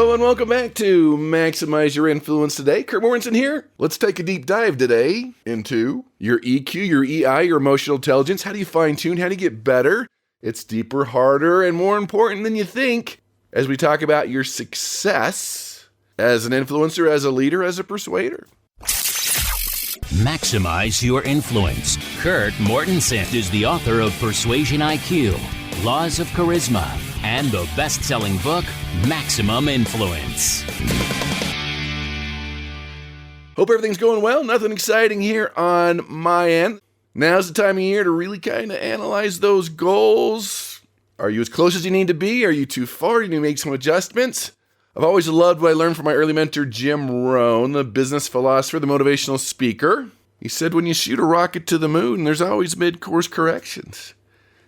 Hello and welcome back to Maximize Your Influence today. Kurt Mortensen here. Let's take a deep dive today into your EQ, your EI, your emotional intelligence. How do you fine tune? How do you get better? It's deeper, harder, and more important than you think as we talk about your success as an influencer, as a leader, as a persuader. Maximize your influence. Kurt Mortensen is the author of Persuasion IQ, Laws of Charisma, and the best-selling book, Maximum Influence. Hope everything's going well. Nothing exciting here on my end. Now's the time of year to really kind of analyze those goals. Are you as close as you need to be? Are you too far? Do you need to make some adjustments? I've always loved what I learned from my early mentor, Jim Rohn, the business philosopher, the motivational speaker. He said, when you shoot a rocket to the moon, there's always mid-course corrections.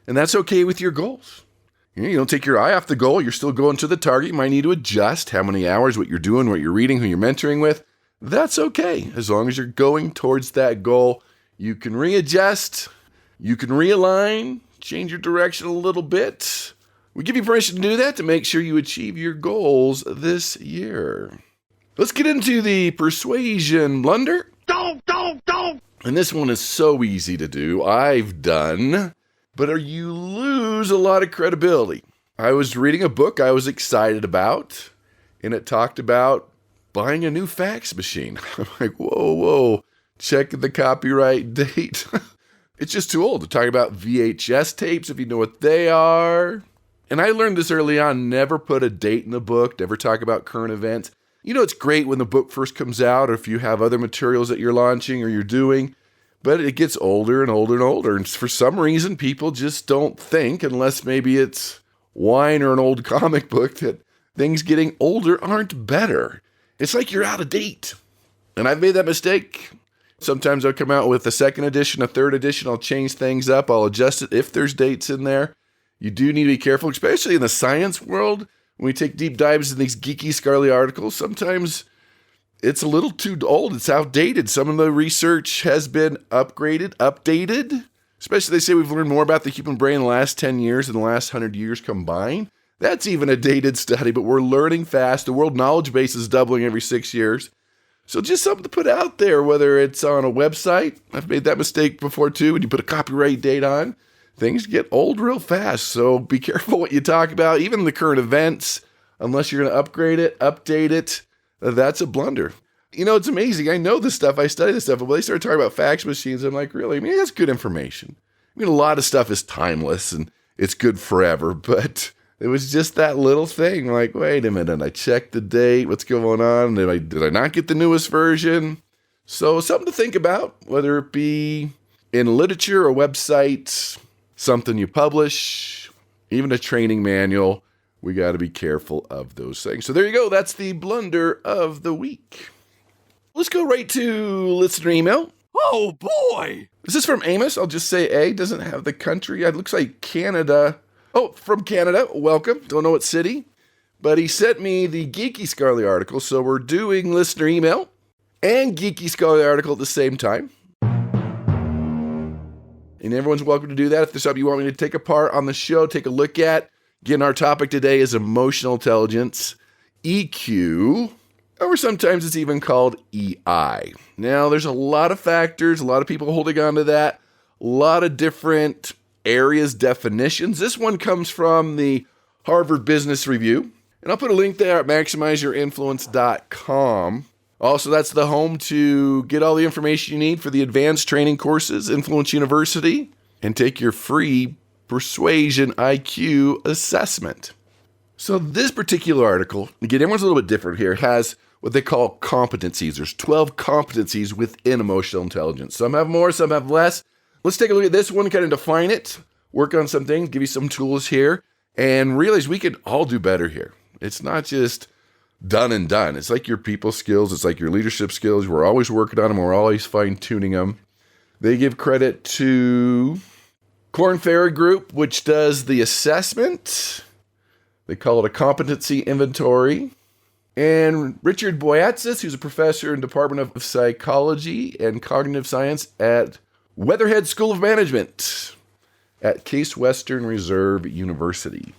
And that's okay with your goals. You don't take your eye off the goal. You're still going to the target. You might need to adjust how many hours, what you're doing, what you're reading, who you're mentoring with. That's okay. As long as you're going towards that goal, you can readjust, you can realign, change your direction a little bit. We give you permission to do that to make sure you achieve your goals this year. Let's get into the persuasion blunder. Don't. And this one is so easy to do. I've done. But you lose a lot of credibility. I was reading a book I was excited about, and it talked about buying a new fax machine. I'm like, whoa, check the copyright date. It's just too old to talk about VHS tapes, if you know what they are. And I learned this early on, never put a date in the book, never talk about current events. You know, it's great when the book first comes out, or if you have other materials that you're launching or you're doing. But it gets older and older and older. And for some reason, people just don't think, unless maybe it's wine or an old comic book, that things getting older aren't better. It's like you're out of date. And I've made that mistake. Sometimes I'll come out with a second edition, a third edition. I'll change things up. I'll adjust it if there's dates in there. You do need to be careful, especially in the science world. When we take deep dives in these geeky, scarly articles, sometimes it's a little too old. It's outdated. Some of the research has been updated. Especially they say we've learned more about the human brain in the last 10 years than the last 100 years combined. That's even a dated study, but we're learning fast. The world knowledge base is doubling every 6 years. So just something to put out there, whether it's on a website. I've made that mistake before too. When you put a copyright date on, things get old real fast. So be careful what you talk about. Even the current events, unless you're going to upgrade it, update it. That's a blunder. You know, it's amazing. I know this stuff. I study this stuff. But when they start talking about fax machines, I'm like, really? I mean, that's good information. I mean, a lot of stuff is timeless and it's good forever. But it was just that little thing. Like, wait a minute. I checked the date. What's going on? Did I not get the newest version? So something to think about, whether it be in literature or websites, something you publish, even a training manual. We got to be careful of those things. So there you go. That's the blunder of the week. Let's go right to listener email. Oh, boy. This is from Amos. I'll just say A. Doesn't have the country. It looks like Canada. Oh, from Canada. Welcome. Don't know what city. But he sent me the Geeky Scarly article. So we're doing listener email and Geeky Scarly article at the same time. And everyone's welcome to do that. If there's something you want me to take apart on the show, take a look at. Again, our topic today is emotional intelligence, EQ, or sometimes it's even called EI. Now, there's a lot of factors, a lot of people holding on to that, a lot of different areas, definitions. This one comes from the Harvard Business Review, and I'll put a link there at maximizeyourinfluence.com. Also, that's the home to get all the information you need for the advanced training courses, Influence University, and take your free Persuasion IQ assessment. So this particular article, again, everyone's a little bit different here, has what they call competencies. There's 12 competencies within emotional intelligence. Some have more, some have less. Let's take a look at this one, kind of define it, work on some things, give you some tools here, and realize we can all do better here. It's not just done and done. It's like your people skills. It's like your leadership skills. We're always working on them. We're always fine-tuning them. They give credit to Korn Ferry Group, which does the assessment. They call it a competency inventory. And Richard Boyatzis, who's a professor in Department of Psychology and Cognitive Science at Weatherhead School of Management at Case Western Reserve University.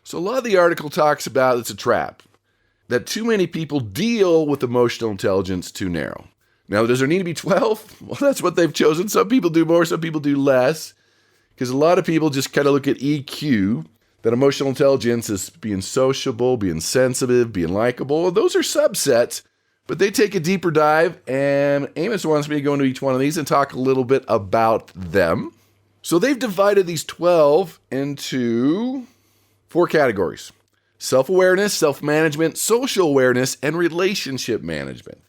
So a lot of the article talks about it's a trap. that too many people deal with emotional intelligence too narrow. Now, does there need to be 12? Well, that's what they've chosen. Some people do more, some people do less. Because a lot of people just kind of look at EQ, that emotional intelligence is being sociable, being sensitive, being likable. Those are subsets, but they take a deeper dive, and Amos wants me to go into each one of these and talk a little bit about them. So they've divided these 12 into 4 categories: self-awareness, self-management, social awareness, and relationship management.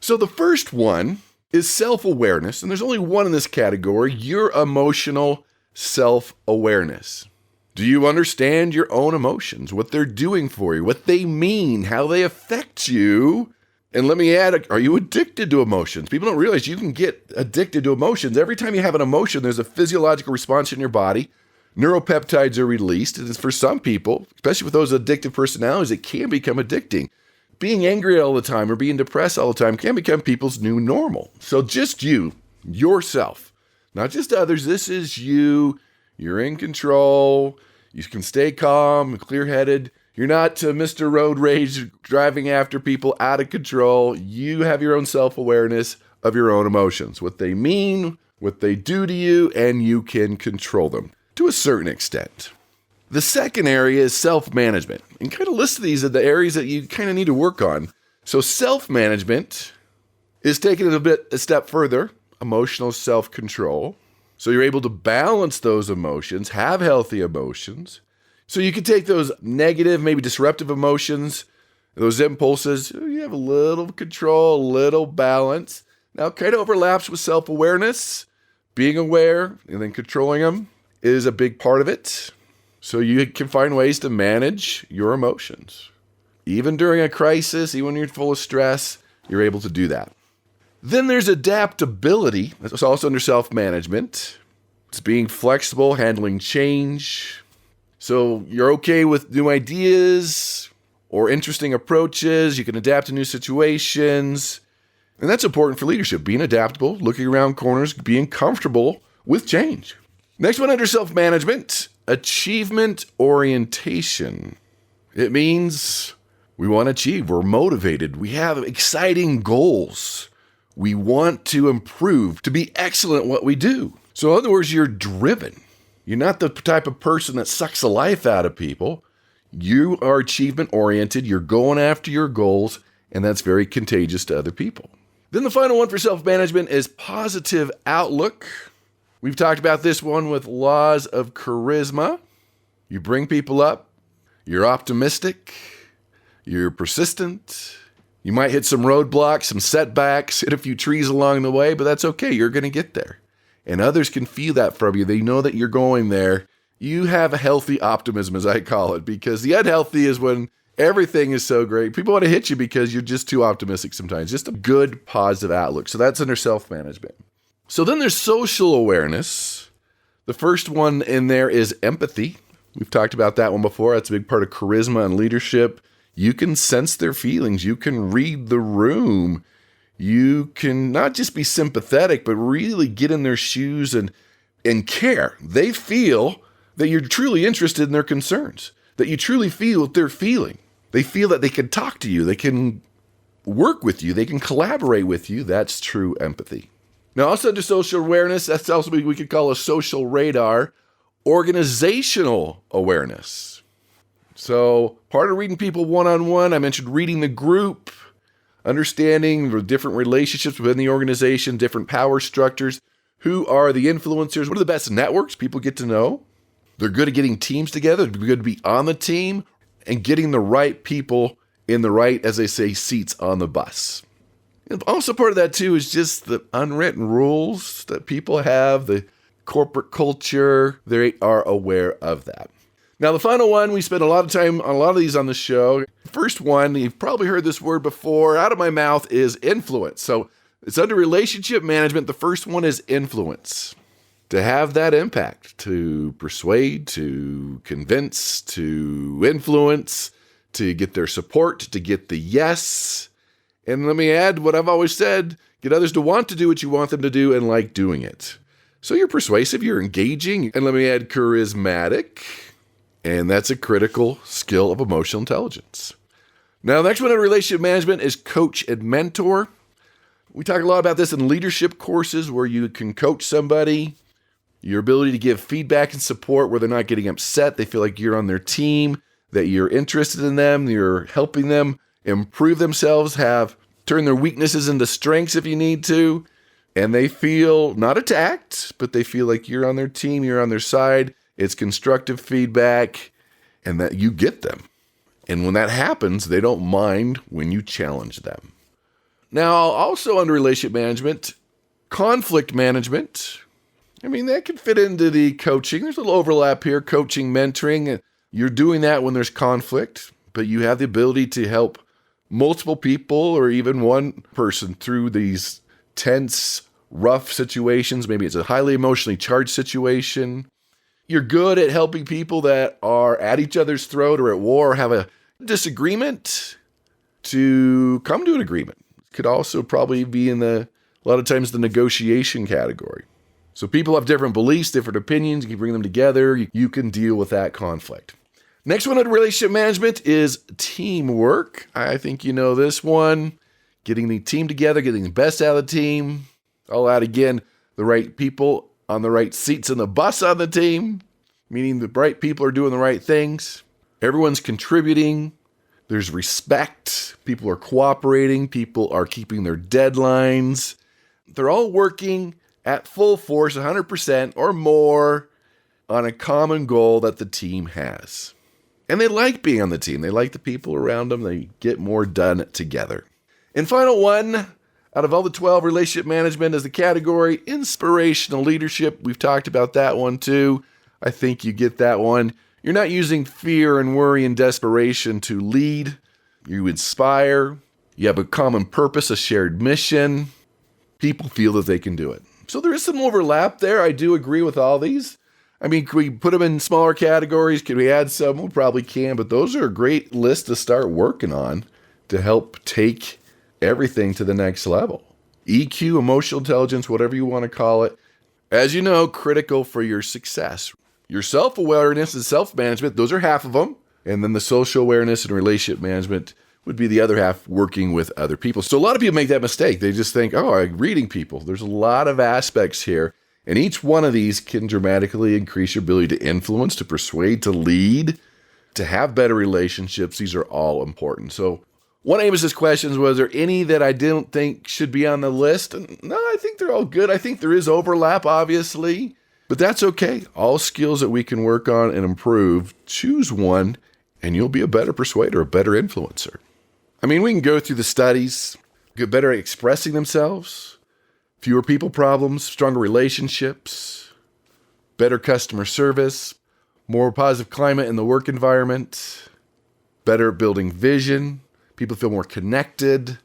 So the first one is self-awareness, and there's only one in this category: your emotional self-awareness. Do you understand your own emotions, what they're doing for you, what they mean, how they affect you? And let me add, are you addicted to emotions? People don't realize you can get addicted to emotions. Every time you have an emotion, there's a physiological response in your body. Neuropeptides are released. And for some people, especially with those addictive personalities, it can become addicting. Being angry all the time or being depressed all the time can become people's new normal. So just you, yourself, not just others. This is you. You're in control. You can stay calm and clear-headed. You're not Mr. Road Rage driving after people out of control. You have your own self-awareness of your own emotions, what they mean, what they do to you, and you can control them to a certain extent. The second area is self-management. And kind of list these are the areas that you kind of need to work on. So self-management is taking it a step further. Emotional self-control. So you're able to balance those emotions, have healthy emotions. So you can take those negative, maybe disruptive emotions, those impulses, you have a little control, a little balance. Now it kind of overlaps with self-awareness. Being aware and then controlling them is a big part of it. So you can find ways to manage your emotions. Even during a crisis, even when you're full of stress, you're able to do that. Then there's adaptability. That's also under self-management. It's being flexible, handling change. So you're okay with new ideas or interesting approaches. You can adapt to new situations. And that's important for leadership, being adaptable, looking around corners, being comfortable with change. Next one under self-management, achievement orientation. It means we want to achieve. We're motivated. We have exciting goals. We want to improve, to be excellent at what we do. So in other words, you're driven. You're not the type of person that sucks the life out of people. You are achievement-oriented. You're going after your goals, and that's very contagious to other people. Then the final one for self-management is positive outlook. We've talked about this one with laws of charisma. You bring people up. You're optimistic. You're persistent. You might hit some roadblocks, some setbacks, hit a few trees along the way, but that's okay. You're going to get there. And others can feel that from you. They know that you're going there. You have a healthy optimism, as I call it, because the unhealthy is when everything is so great. People want to hit you because you're just too optimistic sometimes. Just a good, positive outlook. So that's under self-management. So then there's social awareness. The first one in there is empathy. We've talked about that one before. That's a big part of charisma and leadership. You can sense their feelings. You can read the room. You can not just be sympathetic, but really get in their shoes and care. They feel that you're truly interested in their concerns, that you truly feel what they're feeling. They feel that they can talk to you. They can work with you. They can collaborate with you. That's true empathy. Now, also under social awareness, that's also what we could call a social radar, organizational awareness. So part of reading people one-on-one, I mentioned reading the group, understanding the different relationships within the organization, different power structures. Who are the influencers? What are the best networks people get to know? They're good at getting teams together. They're good to be on the team and getting the right people in the right, as they say, seats on the bus. And also part of that too is just the unwritten rules that people have, the corporate culture. They are aware of that. Now, the final one, we spent a lot of time on a lot of these on the show. First one, you've probably heard this word before, out of my mouth, is influence. So it's under relationship management. The first one is influence. To have that impact, to persuade, to convince, to influence, to get their support, to get the yes. And let me add what I've always said, get others to want to do what you want them to do and like doing it. So you're persuasive, you're engaging, and let me add charismatic. And that's a critical skill of emotional intelligence. Now, the next one in relationship management is coach and mentor. We talk a lot about this in leadership courses where you can coach somebody, your ability to give feedback and support where they're not getting upset. They feel like you're on their team, that you're interested in them, you're helping them improve themselves, turn their weaknesses into strengths if you need to. And they feel not attacked, but they feel like you're on their team, you're on their side. It's constructive feedback and that you get them. And when that happens, they don't mind when you challenge them. Now, also under relationship management, conflict management. I mean, that can fit into the coaching. There's a little overlap here, coaching, mentoring. You're doing that when there's conflict, but you have the ability to help multiple people or even one person through these tense, rough situations. Maybe it's a highly emotionally charged situation. You're good at helping people that are at each other's throat or at war or have a disagreement to come to an agreement. Could also probably be in a lot of times the negotiation category. So people have different beliefs, different opinions. You can bring them together. You can deal with that conflict. Next one in relationship management is teamwork. I think you know this one. Getting the team together, getting the best out of the team. I'll add again, the right people on the right seats in the bus on the team, meaning the right people are doing the right things. Everyone's contributing. There's respect. People are cooperating. People are keeping their deadlines. They're all working at full force, 100% or more, on a common goal that the team has. And they like being on the team. They like the people around them. They get more done together. And final one, out of all the 12, relationship management is the category inspirational leadership. We've talked about that one too. I think you get that one. You're not using fear and worry and desperation to lead. You inspire. You have a common purpose, a shared mission. People feel that they can do it. So there is some overlap there. I do agree with all these. I mean, can we put them in smaller categories? Can we add some? We probably can, but those are a great list to start working on to help take everything to the next level. EQ, emotional intelligence, whatever you want to call it. As you know, critical for your success. Your self-awareness and self-management, those are half of them. And then the social awareness and relationship management would be the other half, working with other people. So a lot of people make that mistake. They just think, I'm reading people. There's a lot of aspects here. And each one of these can dramatically increase your ability to influence, to persuade, to lead, to have better relationships. These are all important. So one of Amos's questions was there any that I didn't think should be on the list? And no, I think they're all good. I think there is overlap, obviously, but that's okay. All skills that we can work on and improve. Choose one, and you'll be a better persuader, a better influencer. I mean, we can go through the studies, get better at expressing themselves, fewer people problems, stronger relationships, better customer service, more positive climate in the work environment, better at building vision, people feel more connected.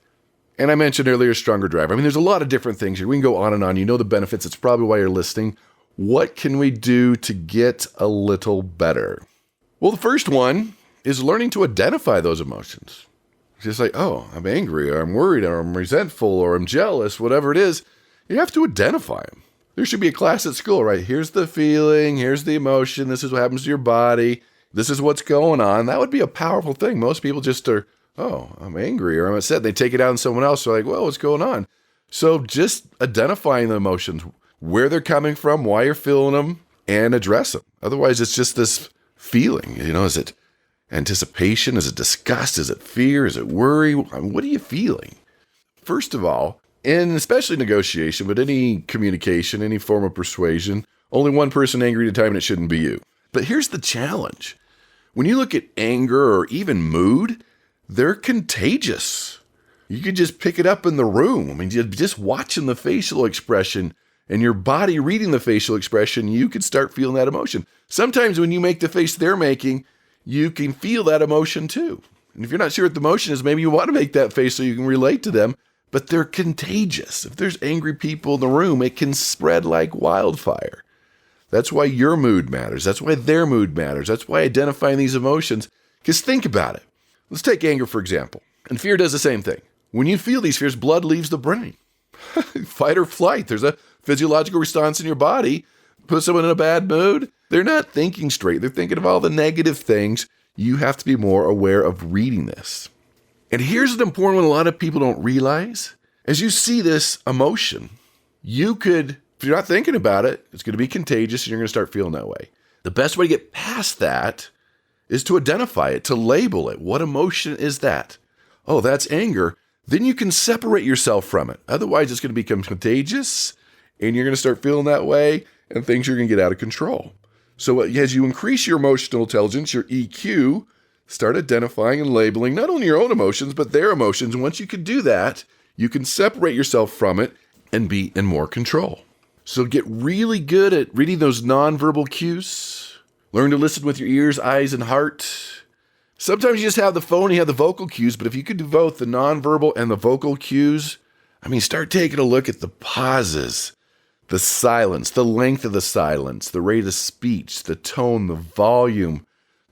And I mentioned earlier, stronger drive. I mean, there's a lot of different things here. We can go on and on. You know the benefits. It's probably why you're listening. What can we do to get a little better? Well, the first one is learning to identify those emotions. It's just like, I'm angry, or I'm worried, or I'm resentful, or I'm jealous, whatever it is. You have to identify them. There should be a class at school, right? Here's the feeling, here's the emotion, this is what happens to your body, this is what's going on. That would be a powerful thing. Most people just are, I'm angry or I'm upset. They take it out on someone else. They're like, well, what's going on? So just identifying the emotions, where they're coming from, why you're feeling them, and address them. Otherwise, it's just this feeling. Is it anticipation? Is it disgust? Is it fear? Is it worry? What are you feeling? First of all, and especially negotiation, but any communication, any form of persuasion, only one person angry at a time, and it shouldn't be you. But here's the challenge. When you look at anger or even mood, they're contagious. You could just pick it up in the room. I mean, just watching the facial expression and your body reading the facial expression, you could start feeling that emotion. Sometimes when you make the face they're making, you can feel that emotion too. And if you're not sure what the emotion is, maybe you want to make that face so you can relate to them, but they're contagious. If there's angry people in the room, it can spread like wildfire. That's why your mood matters. That's why their mood matters. That's why identifying these emotions, because think about it. Let's take anger, for example. And fear does the same thing. When you feel these fears, blood leaves the brain. Fight or flight. There's a physiological response in your body. Put someone in a bad mood. They're not thinking straight. They're thinking of all the negative things. You have to be more aware of reading this. And here's an important one a lot of people don't realize. As you see this emotion, you could, if you're not thinking about it, it's going to be contagious and you're going to start feeling that way. The best way to get past that is to identify it, to label it. What emotion is that? Oh, that's anger. Then you can separate yourself from it. Otherwise, it's going to become contagious and you're going to start feeling that way and things are going to get out of control. So as you increase your emotional intelligence, your EQ, start identifying and labeling not only your own emotions, but their emotions. And once you can do that, you can separate yourself from it and be in more control. So get really good at reading those nonverbal cues. Learn to listen with your ears, eyes, and heart. Sometimes you just have the phone and you have the vocal cues, but if you could do both the nonverbal and the vocal cues, start taking a look at the pauses, the silence, the length of the silence, the rate of speech, the tone, the volume,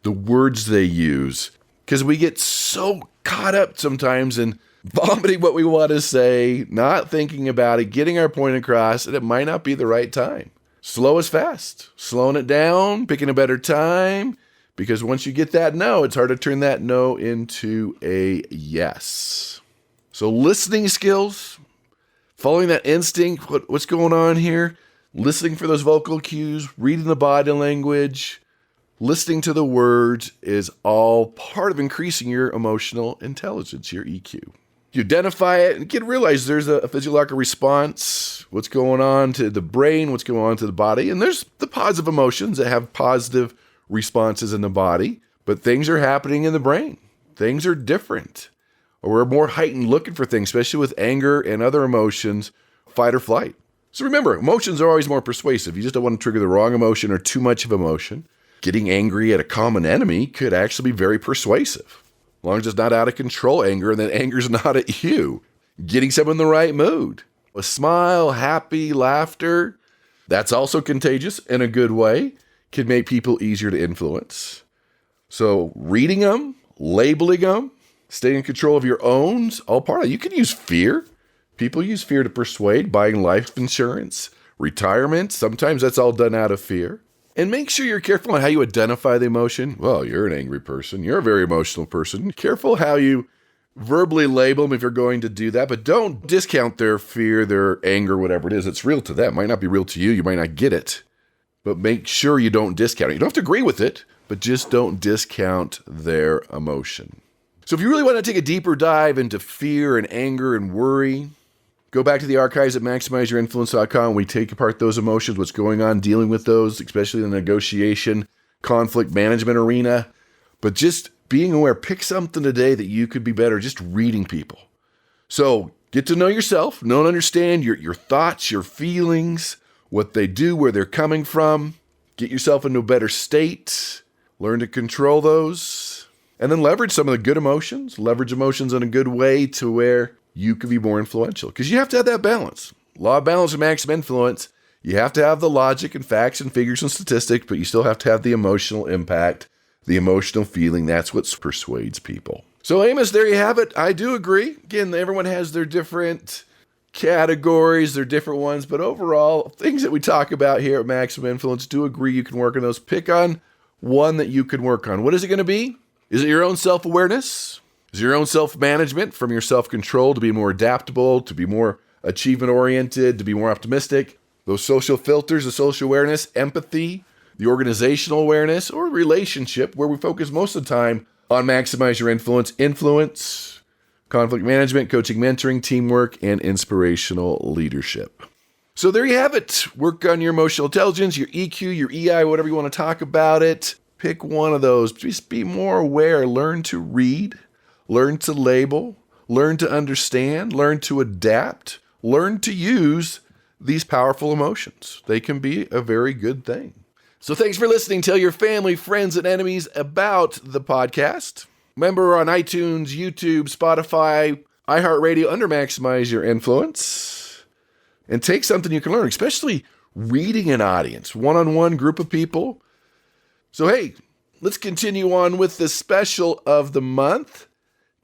the words they use. Because we get so caught up sometimes in vomiting what we want to say, not thinking about it, getting our point across, and it might not be the right time. Slow is fast. Slowing it down, picking a better time, because once you get that no, it's hard to turn that no into a yes. So listening skills, following that instinct, what's going on here, listening for those vocal cues, reading the body language, listening to the words is all part of increasing your emotional intelligence, your EQ. You identify it and you can realize there's a physiological response, what's going on to the brain, what's going on to the body. And there's the positive emotions that have positive responses in the body, but things are happening in the brain. Things are different. Or we're more heightened looking for things, especially with anger and other emotions, fight or flight. So remember, emotions are always more persuasive. You just don't want to trigger the wrong emotion or too much of emotion. Getting angry at a common enemy could actually be very persuasive. As long as it's not out of control anger and that anger's not at you. Getting someone in the right mood. A smile, happy, laughter, that's also contagious in a good way. Can make people easier to influence. So reading them, labeling them, staying in control of your own, all part of it. You can use fear. People use fear to persuade, buying life insurance, retirement. Sometimes that's all done out of fear. And make sure you're careful on how you identify the emotion. Well, you're an angry person. You're a very emotional person. Careful how you verbally label them if you're going to do that, but don't discount their fear, their anger, whatever it is. It's real to them. It might not be real to you. You might not get it, but make sure you don't discount it. You don't have to agree with it, but just don't discount their emotion. So if you really want to take a deeper dive into fear and anger and worry, go back to the archives at maximizeyourinfluence.com. We take apart those emotions, what's going on, dealing with those, especially in the negotiation, conflict management arena. But just being aware, pick something today that you could be better, just reading people. So get to know yourself, know and understand your thoughts, your feelings, what they do, where they're coming from. Get yourself into a better state. Learn to control those. And then leverage some of the good emotions. Leverage emotions in a good way to where you can be more influential. Because you have to have that balance. Law of balance and maximum influence. You have to have the logic and facts and figures and statistics, but you still have to have the emotional impact, the emotional feeling. That's what persuades people. So Amos, there you have it. I do agree. Again, everyone has their different categories, their different ones, but overall, things that we talk about here at Maximum Influence, do agree you can work on those. Pick on one that you can work on. What is it going to be? Is it your own self-awareness? Is it your own self-management, from your self-control to be more adaptable, to be more achievement-oriented, to be more optimistic? Those social filters, the social awareness, empathy, the organizational awareness, or relationship, where we focus most of the time on maximize your influence, conflict management, coaching, mentoring, teamwork, and inspirational leadership. So there you have it. Work on your emotional intelligence, your EQ, your EI, whatever you want to talk about it. Pick one of those. Just be more aware. Learn to read. Learn to label. Learn to understand. Learn to adapt. Learn to use these powerful emotions. They can be a very good thing. So thanks for listening. Tell your family, friends, and enemies about the podcast. Remember, we're on iTunes, YouTube, Spotify, iHeartRadio under Maximize Your Influence. And take something you can learn, especially reading an audience, one-on-one group of people. So hey, let's continue on with the special of the month.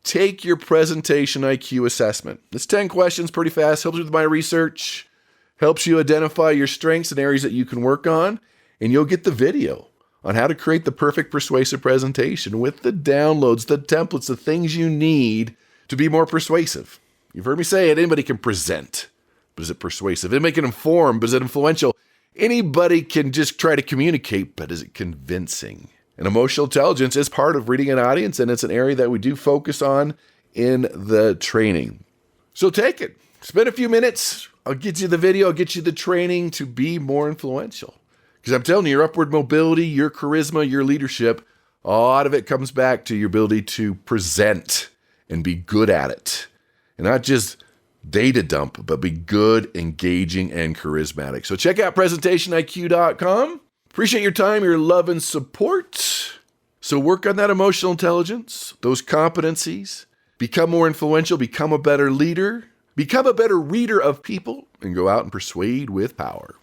Take your presentation IQ assessment. It's 10 questions, pretty fast, helps with my research, helps you identify your strengths and areas that you can work on, and you'll get the video on how to create the perfect persuasive presentation with the downloads, the templates, the things you need to be more persuasive. You've heard me say it, anybody can present, but is it persuasive? Anybody can inform, but is it influential? Anybody can just try to communicate, but is it convincing? And emotional intelligence is part of reading an audience, and it's an area that we do focus on in the training. So take it. Spend a few minutes. I'll get you the video. I'll get you the training to be more influential. Because I'm telling you, your upward mobility, your charisma, your leadership, a lot of it comes back to your ability to present and be good at it. And not just data dump, but be good, engaging, and charismatic. So check out presentationiq.com. Appreciate your time, your love, and support. So work on that emotional intelligence, those competencies. Become more influential, become a better leader, become a better reader of people, and go out and persuade with power.